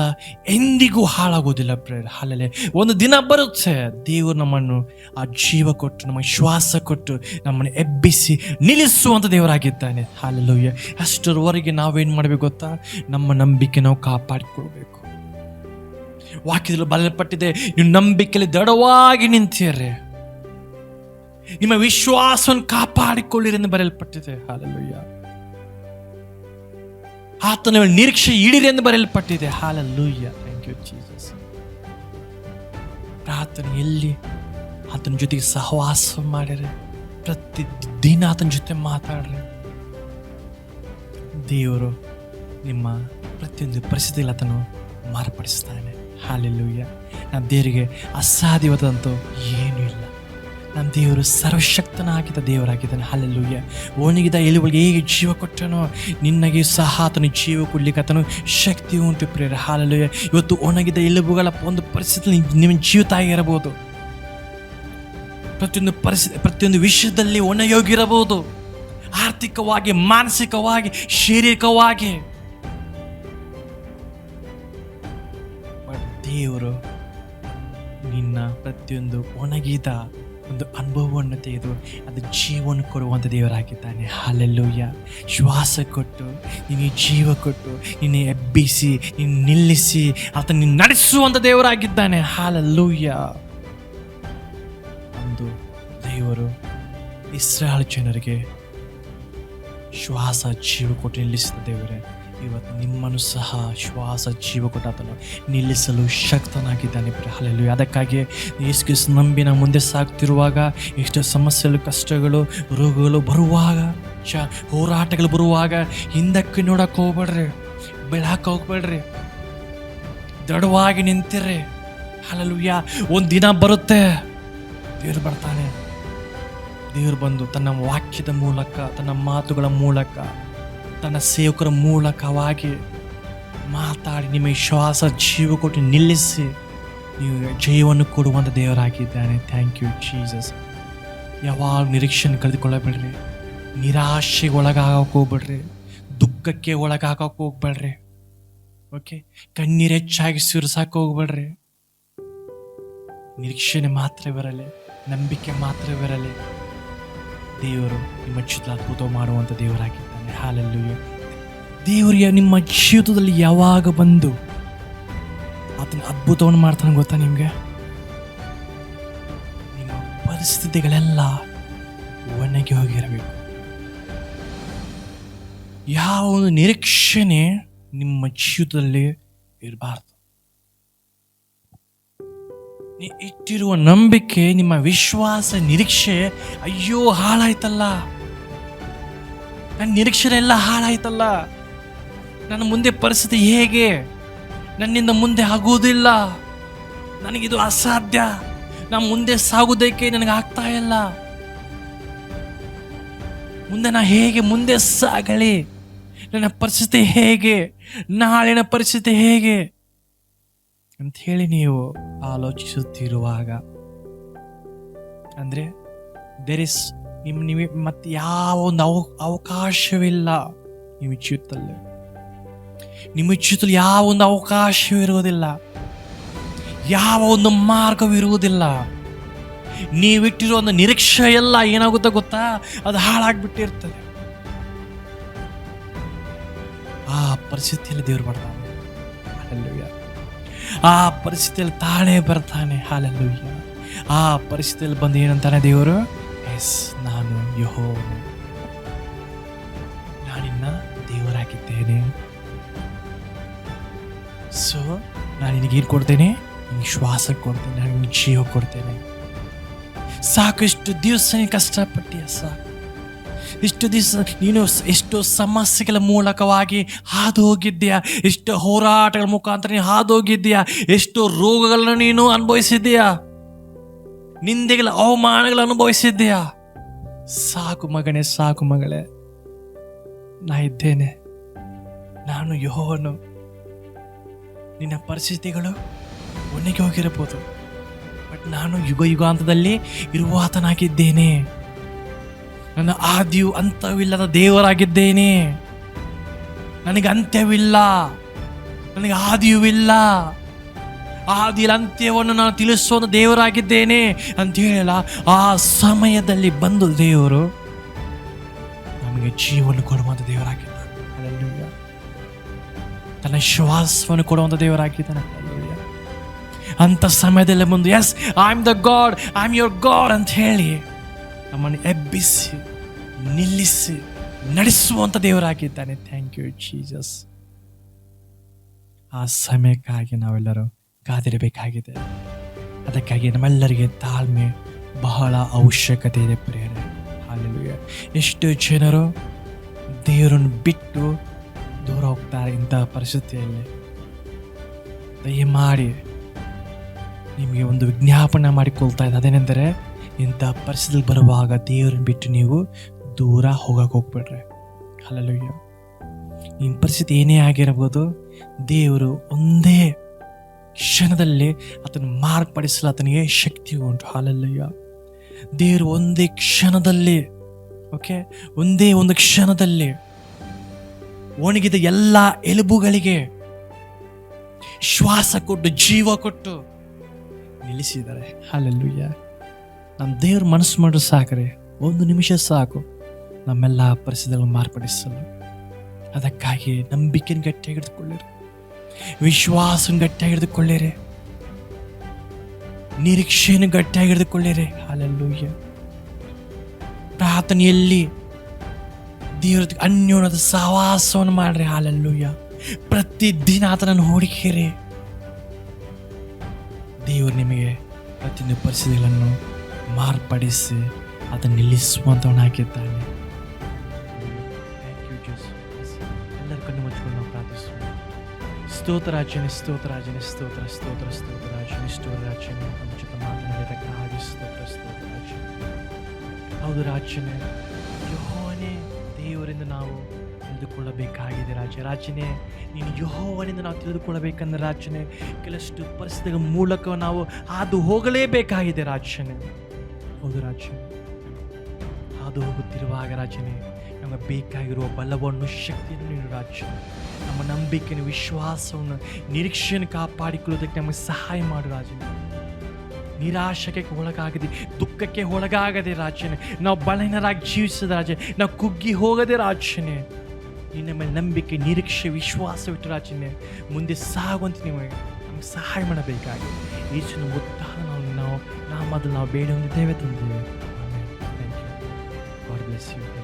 ಎಂದಿಗೂ ಹಾಳಾಗೋದಿಲ್ಲ ಪ್ರೇಯರ್. ಹಲ್ಲೆಲೂಯಾ. ಒಂದು ದಿನ ಬರುತ್ತೆ, ದೇವರು ನಮ್ಮನ್ನು ಆ ಜೀವ ಕೊಟ್ಟು, ನಮಗೆ ಶ್ವಾಸ ಕೊಟ್ಟು, ನಮ್ಮನ್ನು ಎಬ್ಬಿಸಿ ನಿಲ್ಲಿಸುವಂಥ ದೇವರಾಗಿದ್ದಾನೆ. ಹಲ್ಲೆಲೂಯಾ. ಅಷ್ಟರವರೆಗೆ ನಾವೇನು ಮಾಡಬೇಕು ಗೊತ್ತಾ? ನಮ್ಮ ನಂಬಿಕೆ ನಾವು ಕಾಪಾಡಿಕೊಳ್ಬೇಕು. ವಾಕ್ಯದಲ್ಲಿ ಬರೆಯಲ್ಪಟ್ಟಿದೆ, ನೀವು ನಂಬಿಕೆಯಲ್ಲಿ ದೃಢವಾಗಿ ನಿಂತಿರ್ರಿ, ನಿಮ್ಮ ವಿಶ್ವಾಸವನ್ನು ಕಾಪಾಡಿಕೊಳ್ಳಿರಿ ಎಂದು ಬರೆಯಲ್ಪಟ್ಟಿದೆ. ಹಲ್ಲೆಲೂಯಾ. ಆತನ ನಿರೀಕ್ಷೆ ಈಡಿರಿ ಎಂದು ಬರೆಯಲ್ಪಟ್ಟಿದೆ. Hallelujah, thank you Jesus. ಪ್ರಾರ್ಥನೆಯಲ್ಲಿ ಆತನ ಜೊತೆಗೆ ಸಹವಾಸ ಮಾಡಿರಿ, ಪ್ರತಿದಿನ ಆತನ ಜೊತೆ ಮಾತಾಡ್ರಿ. ದೇವರು ನಿಮ್ಮ ಪ್ರತಿಯೊಂದು ಪರಿಸ್ಥಿತಿಯಲ್ಲಿ ಆತನು ಮಾರ್ಪಡಿಸ್ತಾನೆ. ಹಾಲೆಲೂಯ. ನಮ್ಮ ದೇವರಿಗೆ ಅಸಾಧ್ಯವಾದಂತೂ ಏನೂ ಇಲ್ಲ. ನಮ್ಮ ದೇವರು ಸರ್ವಶಕ್ತನಾಗಿದ್ದ ದೇವರಾಗಿದ್ದಾನೆ. ಹಾಲೆಲೂಯ. ಒಣಗಿದ ಎಲುಬುಗಳಿಗೆ ಹೇಗೆ ಜೀವ ಕೊಟ್ಟನೋ ನಿನ್ನಗೆ ಸಹ ಆತನು ಜೀವ ಕೊಡ್ಲಿಕ್ಕೆ ಆತನು ಶಕ್ತಿ ಉಂಟು ಪ್ರಿಯರೇ. ಹಾಲೆಲೂಯ. ಇವತ್ತು ಒಣಗಿದ ಎಲುಬುಗಳ ಒಂದು ಪರಿಸ್ಥಿತಿ ನಿಮ್ಮ ಜೀವಿತ ಆಗಿರಬಹುದು. ಪ್ರತಿಯೊಂದು ವಿಷಯದಲ್ಲಿ ಒಣಗೋಗಿರಬಹುದು, ಆರ್ಥಿಕವಾಗಿ, ಮಾನಸಿಕವಾಗಿ, ಶಾರೀರಿಕವಾಗಿ. ದೇವರು ನಿನ್ನ ಪ್ರತಿಯೊಂದು ಒಣಗಿದ ಒಂದು ಅನುಭವವನ್ನು ತೆಗೆದು ಅದು ಜೀವನ ಕೊಡುವಂಥ ದೇವರಾಗಿದ್ದಾನೆ. ಹಾಲೆಲೂಯ. ಶ್ವಾಸ ಕೊಟ್ಟು ನಿನಗೆ ಜೀವ ಕೊಟ್ಟು ನಿನ್ನೆ ಎಬ್ಬಿಸಿ ನಿನ್ನ ನಿಲ್ಲಿಸಿ ಆತ ನಿನ್ನ ನಡೆಸುವಂಥ ದೇವರಾಗಿದ್ದಾನೆ. ಹಾಲೆಲೂಯ. ಒಂದು ದೇವರು ಇಸ್ರಾಯೇಲ್ ಜನರಿಗೆ ಶ್ವಾಸ ಜೀವ ಕೊಟ್ಟು ನಿಲ್ಲಿಸಿದ ದೇವರೇ, ಇವತ್ತು ನಿಮ್ಮನ್ನು ಸಹ ಶ್ವಾಸ ಜೀವ ಕೊಟ್ಟಾತನು ನಿಲ್ಲಿಸಲು ಶಕ್ತನಾಗಿದ್ದಾನೆ. ಹಾಲೆಲೂಯ. ಅದಕ್ಕಾಗಿ ಯೇಸು ಕ್ರಿಸ್ತ ನಂಬಿ ನಾವು ಮುಂದೆ ಸಾಗ್ತಿರುವಾಗ ಎಷ್ಟೋ ಸಮಸ್ಯೆಗಳು, ಕಷ್ಟಗಳು, ರೋಗಗಳು ಬರುವಾಗ, ಹೋರಾಟಗಳು ಬರುವಾಗ ಹಿಂದಕ್ಕೆ ನೋಡಕ್ಕೆ ಹೋಗ್ಬೇಡ್ರಿ, ಬೆಳಕ್ಕೆ ಹೋಗ್ಬೇಡ್ರಿ, ದೃಢವಾಗಿ ನಿಂತಿರ್ರಿ. ಹಾಲೆಲೂಯ. ಒಂದು ದಿನ ಬರುತ್ತೆ, ದೇವರು ಬರ್ತಾನೆ. ದೇವರು ಬಂದು ತನ್ನ ವಾಕ್ಯದ ಮೂಲಕ, ತನ್ನ ಮಾತುಗಳ ಮೂಲಕ, ತನ್ನ ಸೇವಕರ ಮೂಲಕವಾಗಿ ಮಾತಾಡಿ ನಿಮಗೆ ಶ್ವಾಸ ಜೀವ ಕೊಟ್ಟು ನಿಲ್ಲಿಸಿ ನೀವು ಜಯವನ್ನು ಕೊಡುವಂಥ ದೇವರಾಗಿದ್ದಾನೆ. Thank you Jesus. ಯಾವಾಗ ನಿರೀಕ್ಷೆಯನ್ನು ಕಳೆದುಕೊಳ್ಳಬೇಡ್ರಿ, ನಿರಾಶೆಗೆ ಒಳಗಾಗಕ್ಕೆ ಹೋಗ್ಬೇಡ್ರಿ, ದುಃಖಕ್ಕೆ ಒಳಗಾಗಕ್ಕೆ ಹೋಗ್ಬೇಡ್ರಿ. ಓಕೆ, ಕಣ್ಣೀರು ಹೆಚ್ಚಾಗಿ ಸುರಿಸಕ್ಕೆ ಹೋಗ್ಬೇಡ್ರಿ. ನಿರೀಕ್ಷೆನೆ ಮಾತ್ರವಿರಲಿ, ನಂಬಿಕೆ ಮಾತ್ರವಿರಲಿ. ದೇವರು ನಿಮ್ಮ ಜೀವಿತ ಅದ್ಭುತ ಮಾಡುವಂಥ ದೇವರಾಗಿದ್ದಾನೆ. ಹಾಲೆಲೂಯ. ದೇವರಿಗೆ ನಿಮ್ಮ ಜೀವಿತದಲ್ಲಿ ಯಾವಾಗ ಬಂದು ಆತನ ಅದ್ಭುತವನ್ನು ಮಾಡ್ತಾನೆ ಗೊತ್ತಾ ನಿಮಗೆ? ನಿಮ್ಮ ಪರಿಸ್ಥಿತಿಗಳೆಲ್ಲ ಒಣಗಿ ಹೋಗಿರಬೇಕು. ಯಾವ ಒಂದು ನಿರೀಕ್ಷಣೆ ನಿಮ್ಮ ಜೀವಿತದಲ್ಲಿ ಇರಬಾರ್ದು. ಇಟ್ಟಿರುವ ನಂಬಿಕೆ, ನಿಮ್ಮ ವಿಶ್ವಾಸ, ನಿರೀಕ್ಷೆ ಅಯ್ಯೋ ಹಾಳಾಯ್ತಲ್ಲ, ನನ್ನ ನಿರೀಕ್ಷೆ ಎಲ್ಲ ಹಾಳಾಯ್ತಲ್ಲ, ನನ್ನ ಮುಂದೆ ಪರಿಸ್ಥಿತಿ ಹೇಗೆ, ನನ್ನಿಂದ ಮುಂದೆ ಆಗುವುದಿಲ್ಲ, ನನಗಿದು ಅಸಾಧ್ಯ, ನಾನು ಮುಂದೆ ಸಾಗುವುದಕ್ಕೆ ನನಗೆ ಆಗ್ತಾ ಇಲ್ಲ, ಮುಂದೆ ನಾ ಹೇಗೆ ಮುಂದೆ ಸಾಗಲಿ, ನನ್ನ ಪರಿಸ್ಥಿತಿ ಹೇಗೆ, ನಾಳಿನ ಪರಿಸ್ಥಿತಿ ಹೇಗೆ ಅಂತ ಹೇಳಿ ನೀವು ಆಲೋಚಿಸುತ್ತಿರುವಾಗ, ಅಂದರೆ ನಿಮಗೆ ಮತ್ತೆ ಯಾವ ಒಂದು ಅವಕಾಶವಿಲ್ಲ ನಿಮ್ಮ ಜೀವಿತದಲ್ಲಿ. ನಿಮ್ಮ ಜೀವಿತದಲ್ಲಿ ಯಾವ ಒಂದು ಅವಕಾಶವಿರುವುದಿಲ್ಲ, ಯಾವ ಒಂದು ಮಾರ್ಗವಿರುವುದಿಲ್ಲ. ನೀವಿಟ್ಟಿರೋ ಒಂದು ನಿರೀಕ್ಷೆ ಎಲ್ಲ ಏನಾಗುತ್ತೆ ಗೊತ್ತಾ? ಅದು ಹಾಳಾಗ್ಬಿಟ್ಟಿರ್ತದೆ. ಆ ಪರಿಸ್ಥಿತಿಯಲ್ಲಿ ದೇವರು ಬರ್ತಾನೆ. ಹಾಲೆಲೂಯ. ಆ ಪರಿಸ್ಥಿತಿಯಲ್ಲಿ ತಾನೇ ಬರ್ತಾನೆ. ಹಾಲೆಲೂಯ. ಆ ಪರಿಸ್ಥಿತಿಯಲ್ಲಿ ಬಂದು ಏನಂತಾನೆ ದೇವರು? ಎಸ್, ನಾನು ಯೆಹೋವನು, ನಾನಿನ್ನ ದೇವರಾಗಿದ್ದೇನೆ. ಸೊ ನಾನು ನಿನಗೇನು ಕೊಡ್ತೇನೆ? ನಿನಗೆ ಶ್ವಾಸ ಕೊಡ್ತೇನೆ, ನಾನು ನಿನಗೆ ಜೀವ ಕೊಡ್ತೇನೆ. ಸಾಕು, ಇಷ್ಟು ದಿವಸ ನೀನು ಕಷ್ಟಪಟ್ಟಿಯ, ಸಾಕು. ಇಷ್ಟು ದಿವಸ ನೀನು ಎಷ್ಟೋ ಸಮಸ್ಯೆಗಳ ಮೂಲಕವಾಗಿ ಹಾದು ಹೋಗಿದ್ದೀಯಾ, ಎಷ್ಟೋ ಹೋರಾಟಗಳ ಮುಖಾಂತರ ನೀನು ಹಾದು ಹೋಗಿದ್ದೀಯಾ, ಎಷ್ಟೋ ರೋಗಗಳನ್ನು ನೀನು ಅನುಭವಿಸಿದ್ದೀಯಾ, ನಿಂದೆಗಳ ಅವಮಾನಗಳು ಅನುಭವಿಸಿದ್ದೀಯಾ. ಸಾಕು ಮಗನೇ, ಸಾಕು ಮಗಳೇ, ನಾ ಇದ್ದೇನೆ, ನಾನು ಯೆಹೋವನು. ನಿನ್ನ ಪರಿಸ್ಥಿತಿಗಳು ಒಣಗಿ ಹೋಗಿರಬಹುದು, ಬಟ್ ನಾನು ಯುಗ ಯುಗಾಂತದಲ್ಲಿ ಇರುವಾತನಾಗಿದ್ದೇನೆ. ನನ್ನ ಆದಿಯು ಅಂತ್ಯವಿಲ್ಲದ ದೇವರಾಗಿದ್ದೇನೆ. ನನಗೆ ಅಂತ್ಯವಿಲ್ಲ, ನನಗೆ ಆದಿಯೂ ಇಲ್ಲ. ಆದಿಯ ಅಂತ್ಯವನ್ನು ನಾನು ತಿಳಿಸುವ ದೇವರಾಗಿದ್ದೇನೆ ಅಂತ ಹೇಳಲ್ಲ. ಆ ಸಮಯದಲ್ಲಿ ಬಂದು ದೇವರು ನಮಗೆ ಜೀವನ ಕೊಡುವಂಥ ದೇವರಾಗಿದ್ದಾನೆ. ತನ್ನ ಶ್ವಾಸವನ್ನು ಕೊಡುವಂಥ ದೇವರಾಗಿದ್ದಾನೆ. ಅಂಥ ಸಮಯದಲ್ಲಿ ಬಂದು yes, I am the God, I am your God ಅಂತ ಹೇಳಿ ನಮ್ಮನ್ನು ಎಬ್ಬಿಸಿ, ನಿಲ್ಲಿಸಿ, ನಡೆಸುವಂಥ ದೇವರಾಗಿದ್ದಾನೆ. Thank you Jesus. ಆ ಸಮಯಕ್ಕಾಗಿ ನಾವೆಲ್ಲರೂ ಕಾದಿರಬೇಕಾಗಿದೆ. ಅದಕ್ಕಾಗಿ ನಮ್ಮೆಲ್ಲರಿಗೆ ತಾಳ್ಮೆ ಬಹಳ ಅವಶ್ಯಕತೆ ಇದೆ ಪ್ರಿಯರೇ. ಹಾಲೆಲೂಯಾ. ಎಷ್ಟು ಜನರು ದೇವರನ್ನು ಬಿಟ್ಟು ದೂರ ಹೋಗ್ತಾರೆ ಇಂತಹ ಪರಿಸ್ಥಿತಿಯಲ್ಲಿ. ದಯಮಾಡಿ ನಿಮಗೆ ಒಂದು ವಿಜ್ಞಾಪನೆ ಮಾಡಿಕೊಳ್ತಾ ಇದೆ. ಅದೇನೆಂದರೆ, ಇಂಥ ಪರಿಸ್ಥಿತಿಯಲ್ಲಿ ಬರುವಾಗ ದೇವರನ್ನು ಬಿಟ್ಟು ನೀವು ದೂರ ಹೋಗಕ್ಕೆ ಹೋಗ್ಬಿಡ್ರಿ. ಹಾಲೆಲೂಯಾ. ನಿಮ್ಮ ಪರಿಸ್ಥಿತಿ ಏನೇ ಆಗಿರಬಹುದು, ದೇವರು ಒಂದೇ ಕ್ಷಣದಲ್ಲಿ ಅದನ್ನು ಮಾರ್ಪಡಿಸಲು ಆತನಿಗೆ ಶಕ್ತಿ ಉಂಟು. ಹಾಲೆಲೂಯಾ. ದೇವರು ಒಂದೇ ಕ್ಷಣದಲ್ಲಿ, ಒಂದೇ ಒಂದು ಕ್ಷಣದಲ್ಲಿ ಒಣಗಿದ ಎಲ್ಲ ಎಲುಬುಗಳಿಗೆ ಶ್ವಾಸ ಕೊಟ್ಟು ಜೀವ ಕೊಟ್ಟು ನಿಲ್ಲಿಸಿದ್ದಾರೆ. ಹಾಲೆಲೂಯಾ. ನಮ್ಮ ದೇವ್ರ ಮನಸ್ಸು ಮಾಡೋದು ಸಾಕ್ರೆ, ಒಂದು ನಿಮಿಷ ಸಾಕು ನಮ್ಮೆಲ್ಲ ಪರಿಸ್ಥಿತಿಗಳನ್ನು ಮಾರ್ಪಡಿಸಲು. ಅದಕ್ಕಾಗಿ ನಂಬಿಕೆಯನ್ನು ಗಟ್ಟಿಯಾಗಿ ಹಿಡಿದುಕೊಳ್ಳಿರಿ, ವಿಶ್ವಾಸವನ್ನು ಗಟ್ಟಿಯಾಗಿ ಹಿಡಿದುಕೊಳ್ಳಿರಿ, ನಿರೀಕ್ಷೆಯನ್ನು ಗಟ್ಟಿಯಾಗಿ ಹಿಡಿದುಕೊಳ್ಳಿರಿ. ಹಾಲೆಲೂಯಾ. ಪ್ರಾರ್ಥನೆಯಲ್ಲಿ ದೇವರ ಅನ್ಯೋನ್ಯದ ಸಹವಾಸವನ್ನು ಮಾಡ್ರಿ. ಹಾಲೆಲೂಯಾ. ಪ್ರತಿದಿನ ಆತನನ್ನು ಹುಡುಕಿರಿ. ದೇವರು ನಿಮಗೆ ಪ್ರತಿಯೊಂದು ಪರಿಸ್ಥಿತಿಗಳನ್ನು ಮಾರ್ಪಡಿಸಿ ಅದನ್ನು ನಿಲ್ಲಿಸುವಂಥವನಾಗಿದ್ದಾನೆ. ಎಲ್ಲರ ಕಣ್ಣು ಮುಚ್ಚಿಕೊಂಡು ನಾವು ಪ್ರಾರ್ಥಿಸೋಣ. ಸ್ತೋತ್ರ ರಾಜನೇ, ಸ್ತೋತ್ರ ರಾಜನೇ, ಸ್ತೋತ್ರ ಸ್ತೋತ್ರ ಸ್ತೋತ್ರ ರಾಜನೇ, ಸ್ತೋತ್ರ ರಾಜನೇ, ನಮ್ಮ ಜೊತೆ ಮಾತನಾಡಿದ್ದಕ್ಕಾಗಿ ಸ್ತೋತ್ರ ಸ್ತೋತ್ರ ರಾಜನೇ. ಹೌದು ರಾಜನೇ, ಯೆಹೋವನೇ ದೇವರಿಂದ ನಾವು ತಿಳಿದುಕೊಳ್ಳಬೇಕಾಗಿದೆ. ರಾಜನೇ, ನೀನು ಯೆಹೋವನಿಂದ ನಾವು ತಿಳಿದುಕೊಳ್ಳಬೇಕಂದ್ರೆ ರಾಜನೇ, ಕೆಲಷ್ಟು ಪರಿಸ್ಥಿತಿಗಳ ಮೂಲಕ ನಾವು ಹಾದು ಹೋಗಲೇಬೇಕಾಗಿದೆ ರಾಜನೇ. ಹೌದು ರಾಜನೇ, ಹಾದು ಹೋಗುತ್ತಿರುವಾಗ ರಾಜನೇ, ನಮಗೆ ಬೇಕಾಗಿರುವ ಬಲವನ್ನು, ಶಕ್ತಿಯನ್ನು ನೀನು ರಾಜನೇ. ನಮ್ಮ ನಂಬಿಕೆಯನ್ನು, ವಿಶ್ವಾಸವನ್ನು, ನಿರೀಕ್ಷೆಯನ್ನು ಕಾಪಾಡಿಕೊಳ್ಳೋದಕ್ಕೆ ನಮಗೆ ಸಹಾಯ ಮಾಡು ರಾಜನೇ. ನಿರಾಶಕ್ಕೆ ಒಳಗಾಗದೆ, ದುಃಖಕ್ಕೆ ಒಳಗಾಗದೆ ರಾಜನೇ, ನಾವು ಬಲಹೀನರಾಗಿ ಜೀವಿಸದ ರಾಜನೇ, ನಾವು ಕುಗ್ಗಿ ಹೋಗದೆ ರಾಜನೇ, ನಿನ್ನ ಮೇಲೆ ನಂಬಿಕೆ, ನಿರೀಕ್ಷೆ, ವಿಶ್ವಾಸವಿಟ್ಟು ರಾಜನೇ ಮುಂದೆ ಸಾಗುವಂತೆ ನಮಗೆ ಸಹಾಯ ಮಾಡಬೇಕಾಗಿದೆ. ಯೇಸುವಿನ ಉದ್ಧಾರ ನಾವು ಮೊದಲು ಬೇಡ ಹೊಂದಿದ್ದೇವೆ ತಂದೆ. Amen. Thank you. God bless you.